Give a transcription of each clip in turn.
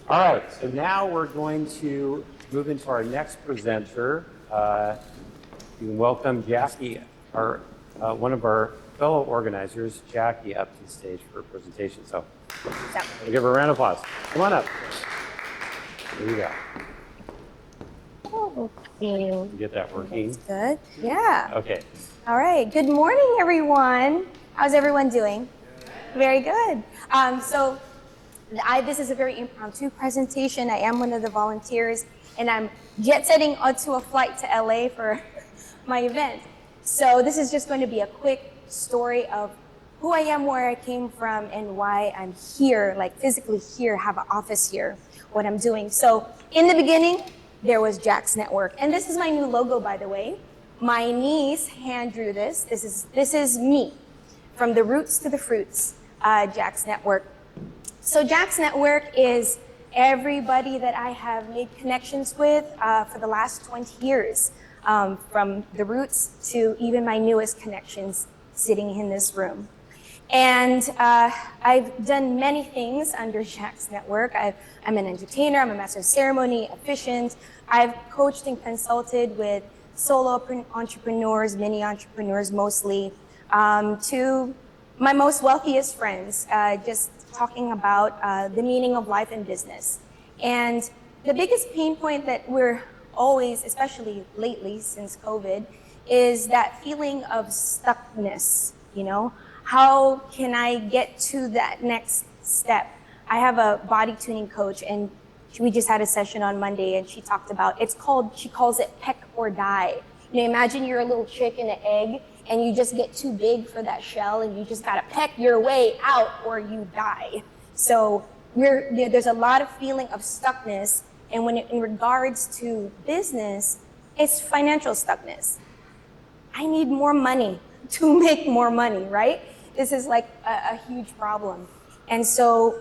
All right, so now we're going to move into our next presenter. You can welcome Jacqui, one of our fellow organizers, Jacqui, up to the stage for a presentation. So we'll give her a round of applause. Come on up. There you go. Okay. You get that working? That's good. Yeah. Okay. All right. Good morning, everyone. How's everyone doing? Very good. This is a very impromptu presentation. I am one of the volunteers, and I'm jet setting onto a flight to LA for my event. So this is just going to be a quick story of who I am, where I came from, and why I'm here, like physically here, have an office here, what I'm doing. So in the beginning, there was Jack's Network. And this is my new logo, by the way. My niece hand drew this. This is me, from the roots to the fruits, Jack's Network. So Jack's Network is everybody that I have made connections with for the last 20 years, from the roots to even my newest connections sitting in this room. And I've done many things under Jack's Network. I'm an entertainer, I'm a master of ceremony, efficient. I've coached and consulted with solo entrepreneurs, mini entrepreneurs mostly, to my most wealthiest friends, just talking about the meaning of life and business. And the biggest pain point that we're always, especially lately since COVID, is that feeling of stuckness, you know? How can I get to that next step? I have a body tuning coach, and we just had a session on Monday, and she talked about, she calls it peck or die. You know, imagine you're a little chick in an egg, and you just get too big for that shell, and you just gotta peck your way out or you die. So there's a lot of feeling of stuckness, and in regards to business, it's financial stuckness. I need more money to make more money, right? This is like a huge problem. And so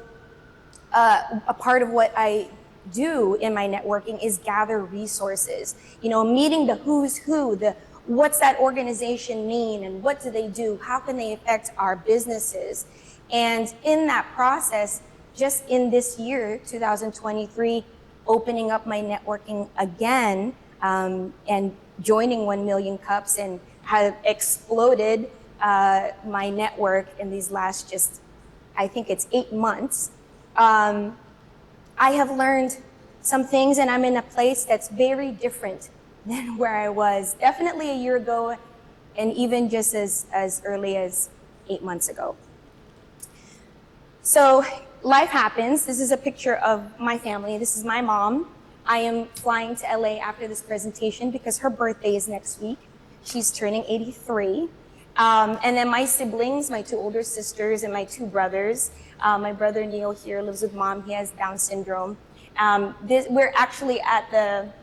a part of what I do in my networking is gather resources, you know, meeting the who's who, what's that organization mean and what do they do? How can they affect our businesses? And in that process, just in this year, 2023, opening up my networking again and joining 1 Million Cups and have exploded my network in these last I think it's 8 months. I have learned some things, and I'm in a place that's very different than where I was definitely a year ago, and even just as early as 8 months ago. So life happens. This is a picture of my family. This is my mom. I am flying to LA after this presentation because her birthday is next week. She's turning 83. And then my siblings, my 2 older sisters and my 2 brothers. My brother Neil here lives with mom. He has Down syndrome. We're actually at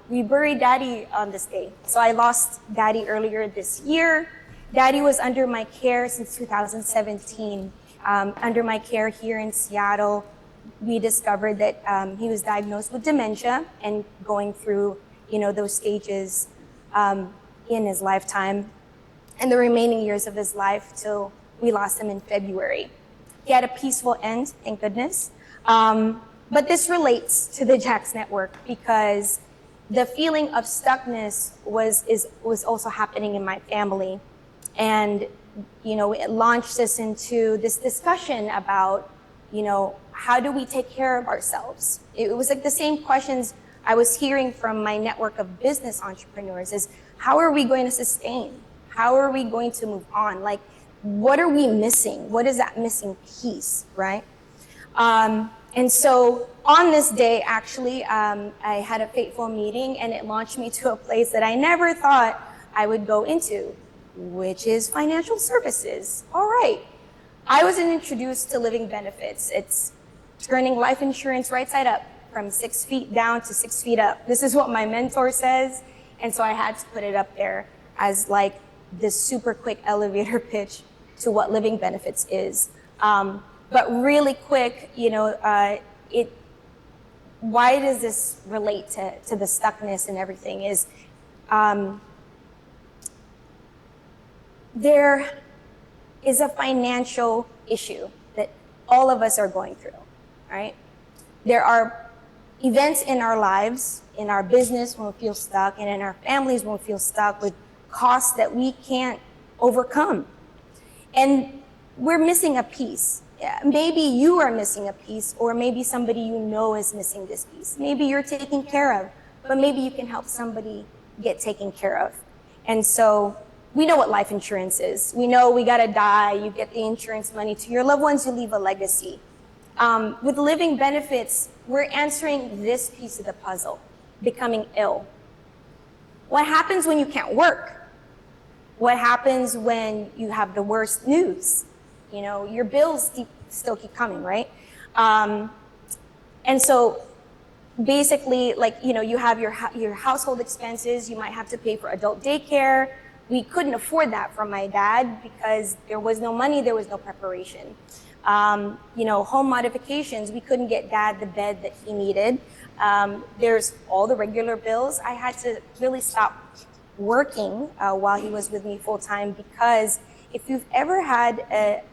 we buried Daddy on this day. So I lost Daddy earlier this year. Daddy was under my care since 2017. Under my care here in Seattle, we discovered that he was diagnosed with dementia and going through, you know, those stages in his lifetime and the remaining years of his life till we lost him in February. He had a peaceful end, thank goodness. But this relates to the Jack's Network because the feeling of stuckness was also happening in my family. And, you know, it launched us into this discussion about, you know, how do we take care of ourselves? It was like the same questions I was hearing from my network of business entrepreneurs is, how are we going to sustain? How are we going to move on? Like, what are we missing? What is that missing piece, right? And so on this day, actually, I had a fateful meeting, and it launched me to a place that I never thought I would go into, which is financial services. All right. I was introduced to living benefits. It's turning life insurance right side up, from 6 feet down to 6 feet up. This is what my mentor says, and so I had to put it up there as like this super quick elevator pitch to what living benefits is. But really quick, you know, why does this relate to the stuckness and everything is, there is a financial issue that all of us are going through, right? There are events in our lives, in our business when we feel stuck, and in our families when we feel stuck with costs that we can't overcome. And we're missing a piece. Maybe you are missing a piece, or maybe somebody you know is missing this piece. Maybe you're taken care of, but maybe you can help somebody get taken care of. And so we know what life insurance is. We know we gotta die, you get the insurance money to your loved ones, you leave a legacy. With living benefits, we're answering this piece of the puzzle, becoming ill. What happens when you can't work? What happens when you have the worst news? You know, your bills still keep coming, right? And so basically, like, you know, you have your household expenses, you might have to pay for adult daycare. We couldn't afford that from my dad because there was no money, there was no preparation. You know, home modifications, we couldn't get dad the bed that he needed. There's all the regular bills. I had to really stop working while he was with me full time, because if you've ever had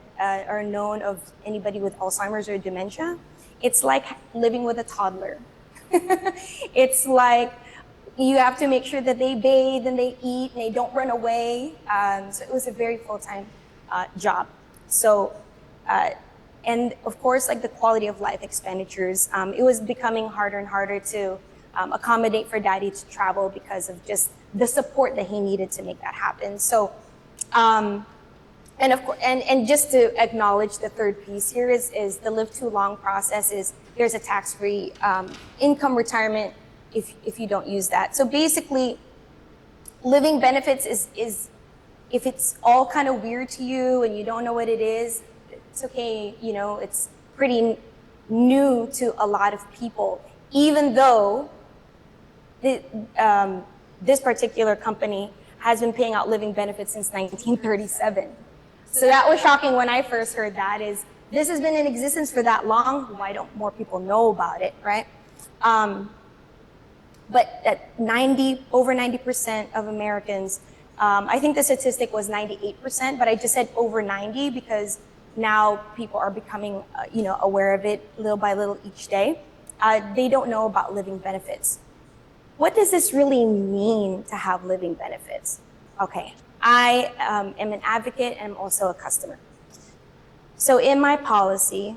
or known of anybody with Alzheimer's or dementia, it's like living with a toddler. It's like you have to make sure that they bathe and they eat and they don't run away. So it was a very full-time job. So, and of course, like the quality of life expenditures, it was becoming harder and harder to accommodate for daddy to travel because of just the support that he needed to make that happen. So, and of course, and just to acknowledge the third piece here is the live too long process. Is there's a tax-free income retirement if you don't use that. So basically, living benefits is if it's all kind of weird to you and you don't know what it is, it's okay. You know, it's pretty new to a lot of people, even though this particular company has been paying out living benefits since 1937. So that was shocking when I first heard that. Is this has been in existence for that long? Why don't more people know about it, right? But at over 90% of Americans, I think the statistic was 98%, but I just said over 90 because now people are becoming, you know, aware of it little by little each day. They don't know about living benefits. What does this really mean to have living benefits? Okay, I am an advocate and I'm also a customer. So in my policy,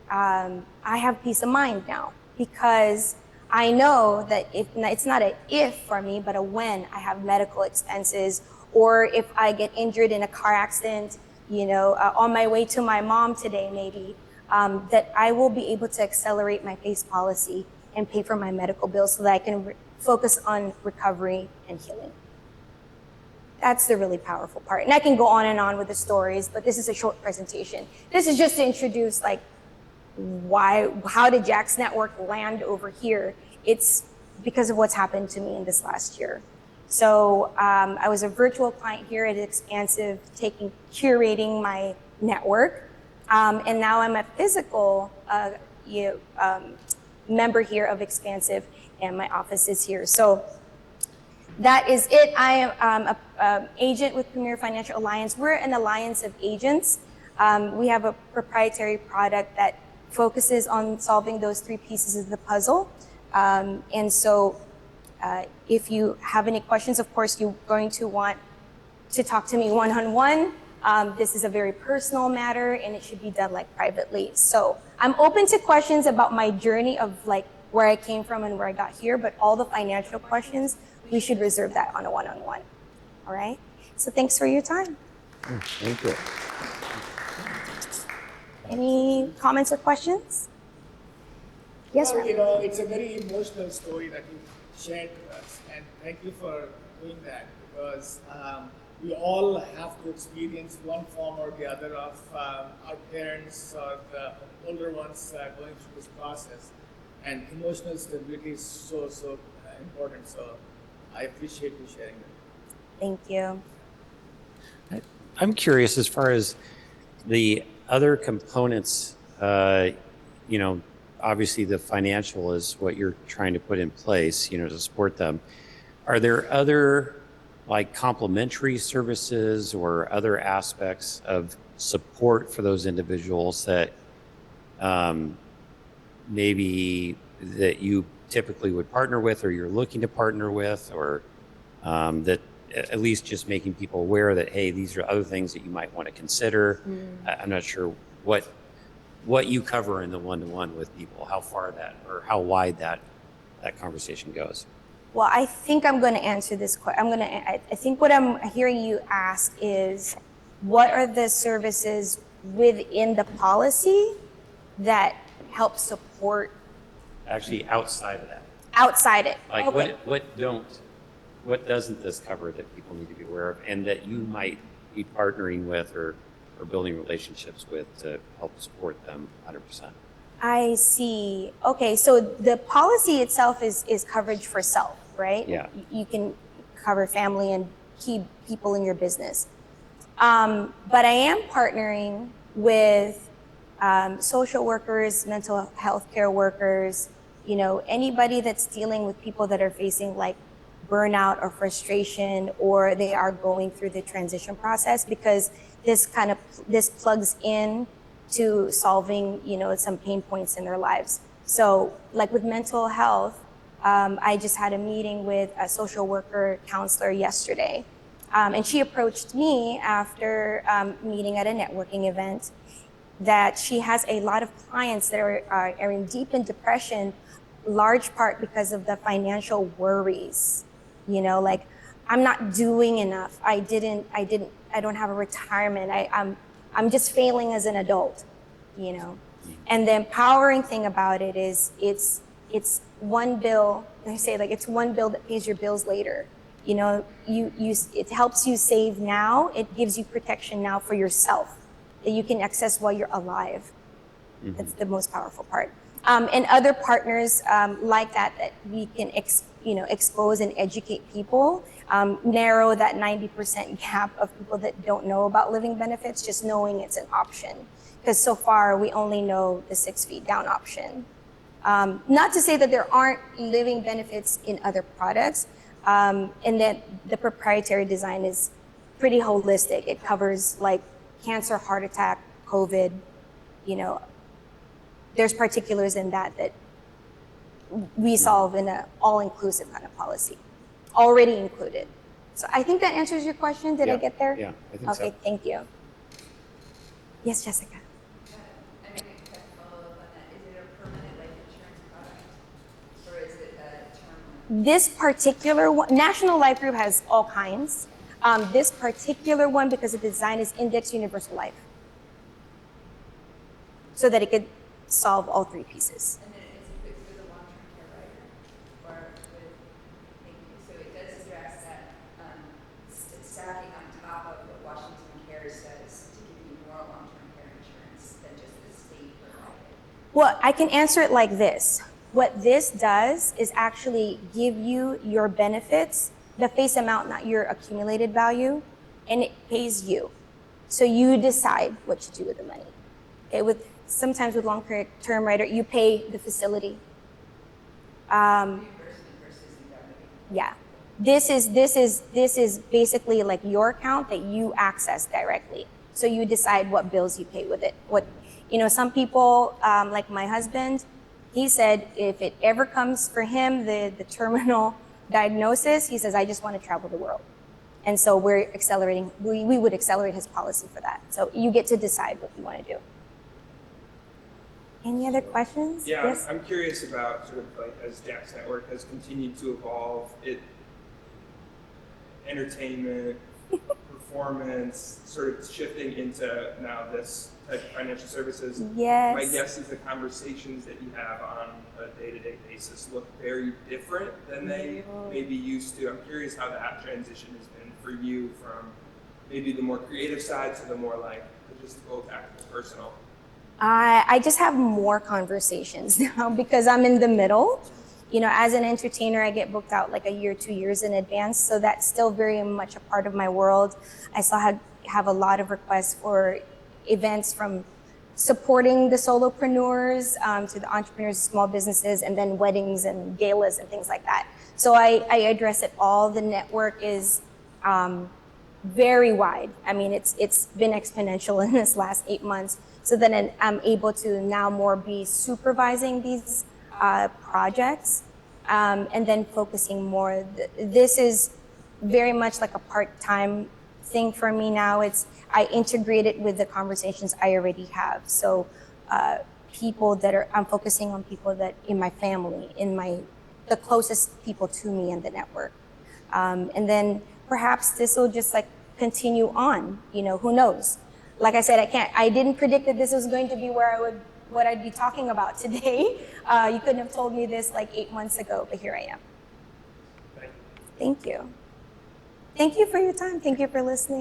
I have peace of mind now because I know that it's not an if for me, but a when I have medical expenses, or if I get injured in a car accident, you know, on my way to my mom today maybe, that I will be able to accelerate my PACE policy and pay for my medical bills so that I can focus on recovery and healing. That's the really powerful part. And I can go on with the stories, but this is a short presentation. This is just to introduce like how did Jack's network land over here? It's because of what's happened to me in this last year. So I was a virtual client here at Expansive, curating my network. And now I'm a physical member here of Expansive, and my office is here. So that is it. I am an agent with Premier Financial Alliance. We're an alliance of agents. We have a proprietary product that focuses on solving those three pieces of the puzzle. And so if you have any questions, of course, you're going to want to talk to me one-on-one. This is a very personal matter and it should be done like privately. So I'm open to questions about my journey of like where I came from and where I got here, but all the financial questions, we should reserve that on a one-on-one. All right? So thanks for your time. Thank you. Any comments or questions? Yes, Well, ma'am. you know, it's a very emotional story that you shared with us, and thank you for doing that because we all have to experience one form or the other of our parents or the older ones going through this process, and emotional stability is so important. So I appreciate you sharing that. Thank you. I'm curious as far as the other components, you know, obviously the financial is what you're trying to put in place, you know, to support them. Are there other like complementary services or other aspects of support for those individuals that maybe that you typically would partner with, or you're looking to partner with, or that at least just making people aware that, hey, these are other things that you might want to consider. I'm not sure what you cover in the one-to-one with people, how far that or how wide that conversation goes. Well, I think I'm going to answer this question. I think what I'm hearing you ask is, what are the services within the policy that help support Actually, outside of that, outside it? like Okay. what doesn't this cover that people need to be aware of, and that you might be partnering with or building relationships with to help support them 100%. I see. Okay, so the policy itself is coverage for self, right? Yeah. You can cover family and key people in your business. But I am partnering with social workers, mental health care workers, anybody that's dealing with people that are facing like burnout or frustration, or they are going through the transition process, because this plugs in to solving, some pain points in their lives. So like with mental health, I just had a meeting with a social worker counselor yesterday. And she approached me after meeting at a networking event that she has a lot of clients that are in deep in depression, large part because of the financial worries. Like, I'm not doing enough. I don't have a retirement. I'm just failing as an adult, And the empowering thing about it is it's one bill. I say, like, it's one bill that pays your bills later. It helps you save now. It gives you protection now for yourself that you can access while you're alive. Mm-hmm. That's the most powerful part. And other partners like that we can expose and educate people, narrow that 90% gap of people that don't know about living benefits, just knowing it's an option. Because so far we only know the 6 feet down option. Not to say that there aren't living benefits in other products, and that the proprietary design is pretty holistic. It covers like cancer, heart attack, COVID, there's particulars in that we solve in an all-inclusive kind of policy, already included. So I think that answers your question. Did I get there? Yeah, I think so. Okay, thank you. Yes, Jessica. I mean, I can follow up on that. Is it a permanent life insurance product, or is it a term? This particular one, National Life Group has all kinds. This particular one, because the design is Index Universal Life, so that it could solve all 3 pieces. And then it's with a long-term care rider, or with, so it does address that stacking on top of what Washington Cares does to give you more long-term care insurance than just the state provided. Well, I can answer it like this. What this does is actually give you your benefits, the face amount, not your accumulated value, and it pays you. So you decide what to do with the money. Okay, sometimes with long-term rider, you pay the facility. Reimbursement versus indemnity. Yeah, this is basically like your account that you access directly. So you decide what bills you pay with it. Some people, like my husband, he said if it ever comes for him, the terminal diagnosis, he says, I just want to travel the world. And so we're accelerating, we would accelerate his policy for that. So you get to decide what you want to do. Any other questions? Yeah, Yes? I'm curious about sort of like as Jack's network has continued to evolve, entertainment, performance, sort of shifting into now this type of financial services. Yes. My guess is the conversations that you have on a day-to-day basis look very different than they maybe used to. I'm curious how that transition has been for you from maybe the more creative side to the more like logistical, tactical, personal. I just have more conversations now because I'm in the middle. As an entertainer, I get booked out like a year, 2 years in advance. So that's still very much a part of my world. I still have a lot of requests for events, from supporting the solopreneurs to the entrepreneurs, small businesses, and then weddings and galas and things like that. So I address it all. The network is very wide. I mean, it's been exponential in this last 8 months. So then I'm able to now more be supervising these projects, and then focusing more. This is very much like a part-time thing for me now. I integrate it with the conversations I already have. So I'm focusing on people that in my family, the closest people to me in the network. And then perhaps this will just like continue on, who knows? Like I said, I didn't predict that this was going to be what I'd be talking about today. You couldn't have told me this like 8 months ago, but here I am. Thank you. Thank you. Thank you for your time. Thank you for listening.